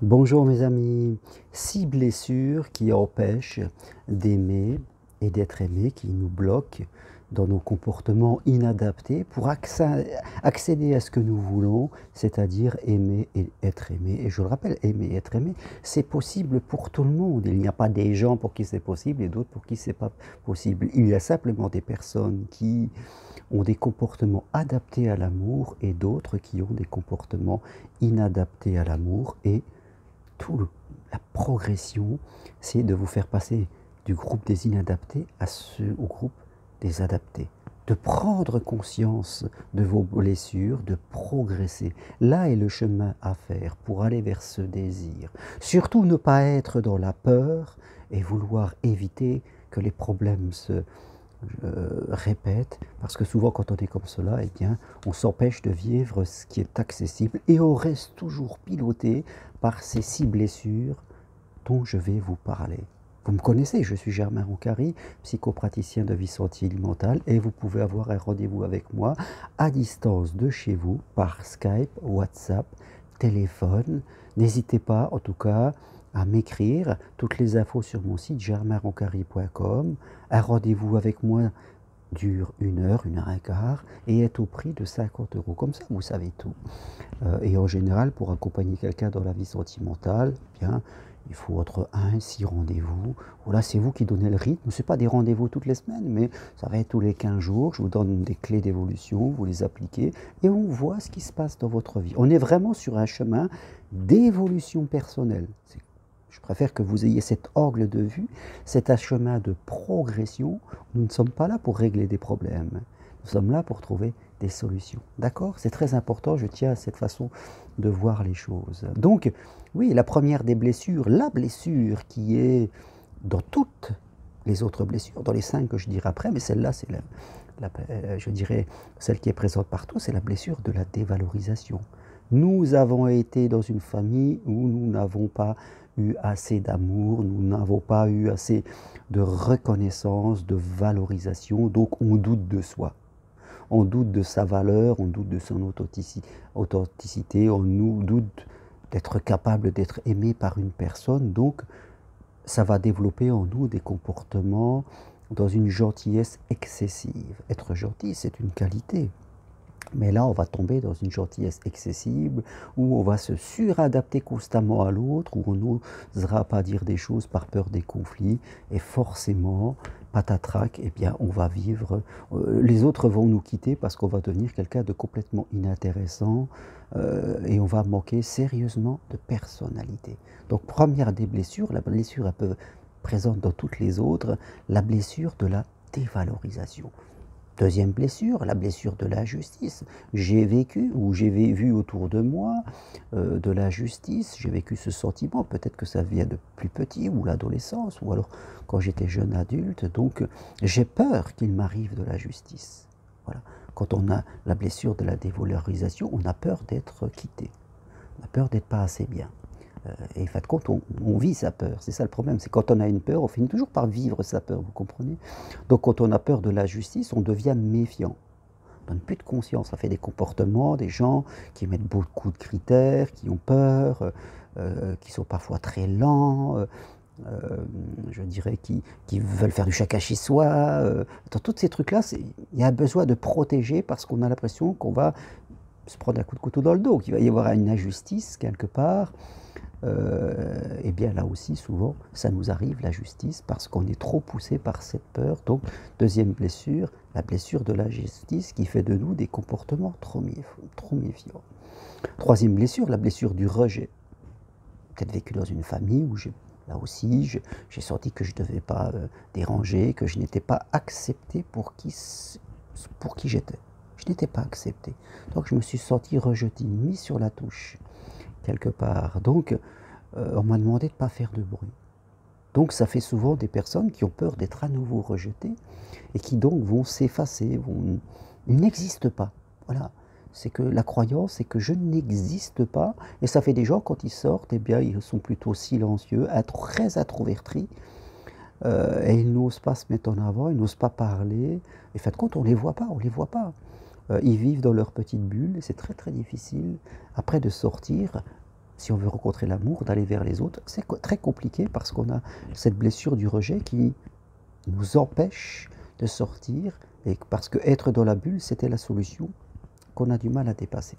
Bonjour mes amis, 6 blessures qui empêchent d'aimer et d'être aimé, qui nous bloquent dans nos comportements inadaptés pour accéder à ce que nous voulons, c'est-à-dire aimer et être aimé. Et je le rappelle, aimer et être aimé, c'est possible pour tout le monde. Il n'y a pas des gens pour qui c'est possible et d'autres pour qui c'est pas possible. Il y a simplement des personnes qui ont des comportements adaptés à l'amour et d'autres qui ont des comportements inadaptés à l'amour et la progression, c'est de vous faire passer du groupe des inadaptés au groupe des adaptés. De prendre conscience de vos blessures, de progresser. Là est le chemin à faire pour aller vers ce désir. Surtout ne pas être dans la peur et vouloir éviter que les problèmes se répètent, parce que souvent quand on est comme cela, eh bien, on s'empêche de vivre ce qui est accessible et on reste toujours piloté par ces 6 blessures dont je vais vous parler. Vous me connaissez, je suis Germain Roncari, psychopraticien de vie sentimentale et vous pouvez avoir un rendez-vous avec moi à distance de chez vous par Skype, WhatsApp, téléphone. N'hésitez pas en tout cas à m'écrire, toutes les infos sur mon site germainroncari.com. Un rendez-vous avec moi dure 1 heure, 1 heure et quart et est au prix de 50 euros. Comme ça, vous savez tout. Et en général, pour accompagner quelqu'un dans la vie sentimentale, eh bien, il faut entre 1 et 6 rendez-vous. Voilà, c'est vous qui donnez le rythme. Ce n'est pas des rendez-vous toutes les semaines, mais ça va être tous les 15 jours. Je vous donne des clés d'évolution, vous les appliquez et on voit ce qui se passe dans votre vie. On est vraiment sur un chemin d'évolution personnelle. Je préfère que vous ayez cet angle de vue, c'est un chemin de progression. Nous ne sommes pas là pour régler des problèmes. Nous sommes là pour trouver des solutions. D'accord? C'est très important, je tiens à cette façon de voir les choses. Donc, oui, la première des blessures, la blessure qui est dans toutes les autres blessures, dans les 5 que je dirai après, mais celle-là, c'est je dirais, celle qui est présente partout, c'est la blessure de la dévalorisation. Nous avons été dans une famille où nous n'avons pas eu assez d'amour, nous n'avons pas eu assez de reconnaissance, de valorisation, donc on doute de soi. On doute de sa valeur, on doute de son authenticité, on nous doute d'être capable d'être aimé par une personne, donc ça va développer en nous des comportements dans une gentillesse excessive. Être gentil, c'est une qualité. Mais là, on va tomber dans une gentillesse excessive, où on va se suradapter constamment à l'autre, où on n'osera pas dire des choses par peur des conflits, et forcément, patatrac, eh bien, on va vivre, les autres vont nous quitter parce qu'on va devenir quelqu'un de complètement inintéressant, et on va manquer sérieusement de personnalité. Donc, première des blessures, la blessure un peu présente dans toutes les autres, la blessure de la dévalorisation. Deuxième blessure, la blessure de l'injustice. J'ai vécu ou j'ai vu autour de moi de l'injustice, j'ai vécu ce sentiment, peut-être que ça vient de plus petit ou l'adolescence ou alors quand j'étais jeune adulte, donc j'ai peur qu'il m'arrive de l'injustice. Voilà. Quand on a la blessure de la dévalorisation, on a peur d'être quitté, on a peur d'être pas assez bien. Et en fin de compte, on vit sa peur. C'est ça le problème. C'est quand on a une peur, on finit toujours par vivre sa peur, vous comprenez? Donc quand on a peur de la justice, on devient méfiant. On n'a plus de conscience. Ça fait des comportements, des gens qui mettent beaucoup de critères, qui ont peur, qui sont parfois très lents, je dirais, qui veulent faire du chacun chez soi. Dans tous ces trucs-là, il y a un besoin de protéger parce qu'on a l'impression qu'on va se prendre un coup de couteau dans le dos, qu'il va y avoir une injustice quelque part. Eh bien là aussi souvent ça nous arrive la justice parce qu'on est trop poussé par cette peur. Donc deuxième blessure, la blessure de la justice qui fait de nous des comportements trop méfiants. Troisième blessure, la blessure du rejet. Peut-être vécu dans une famille où là aussi j'ai senti que je ne devais pas déranger, que je n'étais pas accepté pour qui j'étais. Je n'étais pas accepté. Donc je me suis senti rejeté, mis sur la touche quelque part. Donc, on m'a demandé de ne pas faire de bruit. Donc, ça fait souvent des personnes qui ont peur d'être à nouveau rejetées et qui donc vont s'effacer, ils n'existent pas. Voilà. C'est que la croyance, c'est que je n'existe pas. Et ça fait des gens, quand ils sortent, eh bien, ils sont plutôt silencieux, très introvertis. Et ils n'osent pas se mettre en avant, ils n'osent pas parler. Et en fin de compte, on ne les voit pas, on ne les voit pas. Ils vivent dans leur petite bulle et c'est très très difficile après de sortir si on veut rencontrer l'amour, d'aller vers les autres, c'est très compliqué parce qu'on a cette blessure du rejet qui nous empêche de sortir, et parce que être dans la bulle, c'était la solution qu'on a du mal à dépasser.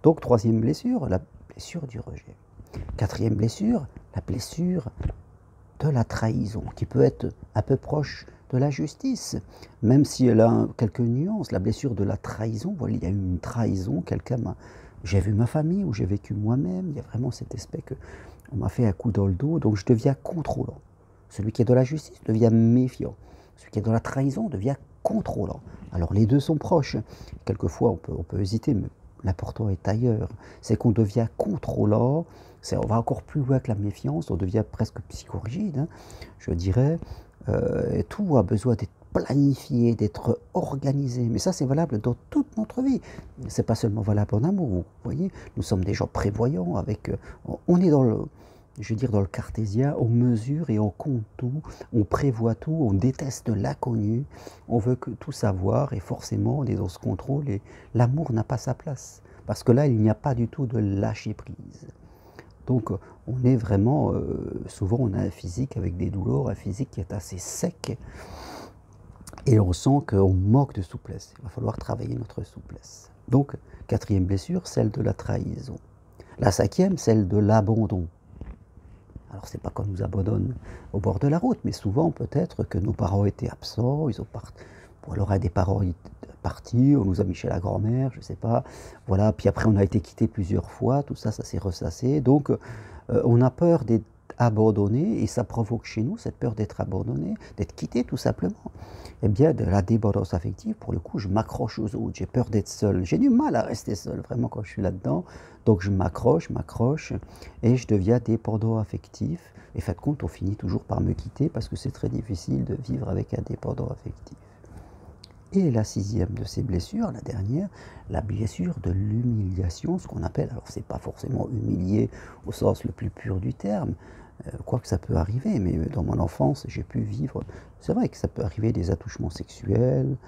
Donc, troisième blessure, la blessure du rejet. Quatrième blessure, la blessure de la trahison, qui peut être un peu proche de la justice, même si elle a quelques nuances. La blessure de la trahison, voilà, il y a eu une trahison, j'ai vu ma famille ou j'ai vécu moi-même, il y a vraiment cet aspect que on m'a fait un coup dans le dos, donc je deviens contrôlant. Celui qui est dans la justice devient méfiant. Celui qui est dans la trahison devient contrôlant. Alors les deux sont proches. Quelquefois on peut hésiter, mais l'important est ailleurs. C'est qu'on devient contrôlant, on va encore plus loin que la méfiance, on devient presque psychorigide, hein, je dirais. Tout a besoin d'être planifié, d'être organisé. Mais ça, c'est valable dans toute notre vie. C'est pas seulement valable en amour. Vous voyez, nous sommes des gens prévoyants. On est dans le cartésien. On mesure et on compte tout. On prévoit tout. On déteste l'inconnu. On veut tout savoir et forcément, on est dans ce contrôle. Et l'amour n'a pas sa place parce que là, il n'y a pas du tout de lâcher prise. Donc on est vraiment, souvent on a un physique avec des douleurs, un physique qui est assez sec, et on sent qu'on manque de souplesse. Il va falloir travailler notre souplesse. Donc, quatrième blessure, celle de la trahison. La cinquième, celle de l'abandon. Alors c'est pas qu'on nous abandonne au bord de la route, mais souvent peut-être que nos parents étaient absents, ou alors un des parents est parti, on nous a mis chez la grand-mère, je sais pas, voilà, puis après on a été quitté plusieurs fois, tout ça, ça s'est ressassé, donc on a peur d'être abandonné, et ça provoque chez nous cette peur d'être abandonné, d'être quitté tout simplement. Eh bien, de la dépendance affective, pour le coup, je m'accroche aux autres, j'ai peur d'être seul, j'ai du mal à rester seul, vraiment, quand je suis là-dedans, donc je m'accroche, et je deviens dépendant affectif, et fait de compte, on finit toujours par me quitter, parce que c'est très difficile de vivre avec un dépendant affectif. Et la sixième de ces blessures, la dernière, la blessure de l'humiliation, ce qu'on appelle, alors c'est pas forcément humilié au sens le plus pur du terme, quoique ça peut arriver, mais dans mon enfance, j'ai pu vivre, c'est vrai que ça peut arriver des attouchements sexuels,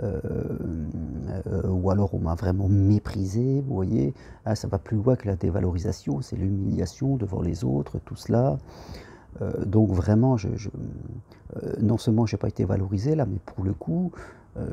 ou alors on m'a vraiment méprisé, vous voyez, ah, ça va plus loin que la dévalorisation, c'est l'humiliation devant les autres, tout cela. Donc vraiment, non seulement je n'ai pas été valorisé là, mais pour le coup,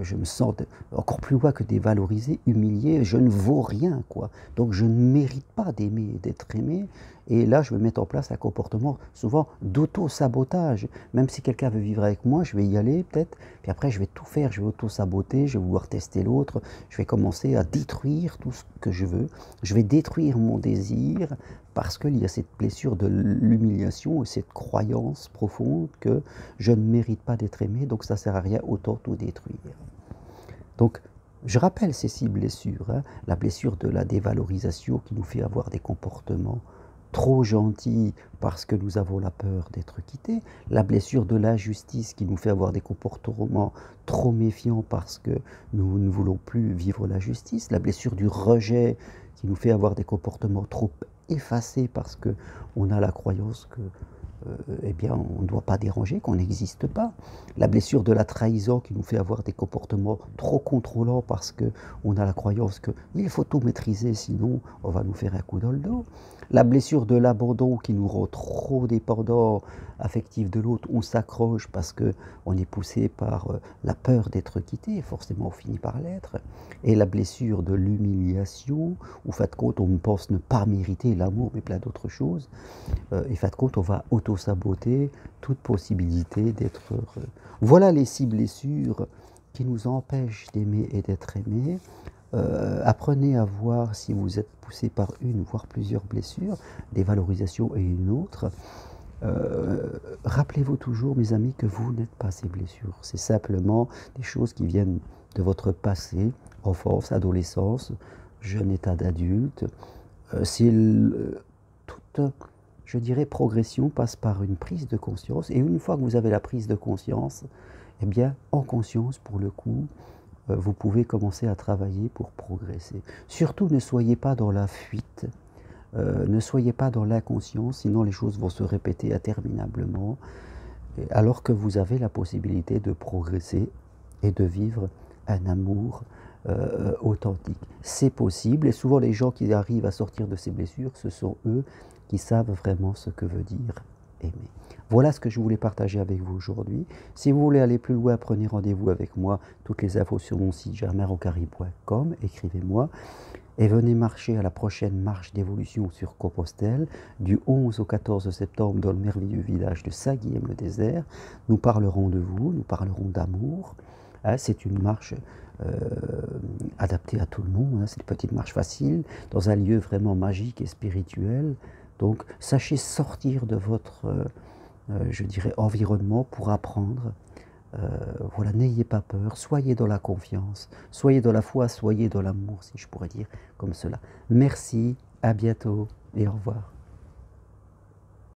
je me sens encore plus loin que dévalorisé, humilié, je ne vaux rien, quoi. Donc je ne mérite pas d'aimer, d'être aimé. Et là, je vais mettre en place un comportement souvent d'auto-sabotage. Même si quelqu'un veut vivre avec moi, je vais y aller peut-être, puis après je vais tout faire, je vais auto-saboter, je vais vouloir tester l'autre, je vais commencer à détruire tout ce que je veux, je vais détruire mon désir, parce qu'il y a cette blessure de l'humiliation et cette croyance profonde que je ne mérite pas d'être aimé, donc ça ne sert à rien, autant tout détruire. Donc, je rappelle ces 6 blessures, hein, la blessure de la dévalorisation qui nous fait avoir des comportements trop gentils parce que nous avons la peur d'être quittés, la blessure de l'injustice qui nous fait avoir des comportements trop méfiants parce que nous ne voulons plus vivre la justice, la blessure du rejet qui nous fait avoir des comportements trop effacés parce qu'on a la croyance que eh bien, on ne doit pas déranger, qu'on n'existe pas. La blessure de la trahison qui nous fait avoir des comportements trop contrôlants parce qu'on a la croyance qu'il faut tout maîtriser, sinon on va nous faire un coup dans le dos. La blessure de l'abandon qui nous rend trop dépendants affectifs de l'autre, on s'accroche parce qu'on est poussé par la peur d'être quitté, forcément on finit par l'être. Et la blessure de l'humiliation, où fait de compte on pense ne pas mériter l'amour mais plein d'autres choses, et fait de compte on va auto-saboter toute possibilité d'être heureux. Voilà les 6 blessures qui nous empêchent d'aimer et d'être aimés. Apprenez à voir si vous êtes poussé par une, voire plusieurs blessures, des valorisations et une autre. Rappelez-vous toujours, mes amis, que vous n'êtes pas ces blessures. C'est simplement des choses qui viennent de votre passé, enfance, adolescence, jeune état d'adulte. Toute, je dirais, progression passe par une prise de conscience. Et une fois que vous avez la prise de conscience, eh bien, en conscience, pour le coup, vous pouvez commencer à travailler pour progresser. Surtout, ne soyez pas dans la fuite, ne soyez pas dans l'inconscience, sinon les choses vont se répéter interminablement, alors que vous avez la possibilité de progresser et de vivre un amour authentique. C'est possible et souvent les gens qui arrivent à sortir de ces blessures, ce sont eux qui savent vraiment ce que veut dire aimer. Voilà ce que je voulais partager avec vous aujourd'hui. Si vous voulez aller plus loin, prenez rendez-vous avec moi. Toutes les infos sur mon site germainrocari.com, écrivez-moi. Et venez marcher à la prochaine marche d'évolution sur Compostelle, du 11 au 14 septembre dans le merveilleux village de Saint-Guilhem-le-Désert. Nous parlerons de vous, nous parlerons d'amour. Hein, c'est une marche adaptée à tout le monde, hein, c'est une petite marche facile, dans un lieu vraiment magique et spirituel. Donc sachez sortir de votre, je dirais, environnement pour apprendre. Voilà, n'ayez pas peur, soyez dans la confiance, soyez dans la foi, soyez dans l'amour, si je pourrais dire comme cela. Merci, à bientôt et au revoir.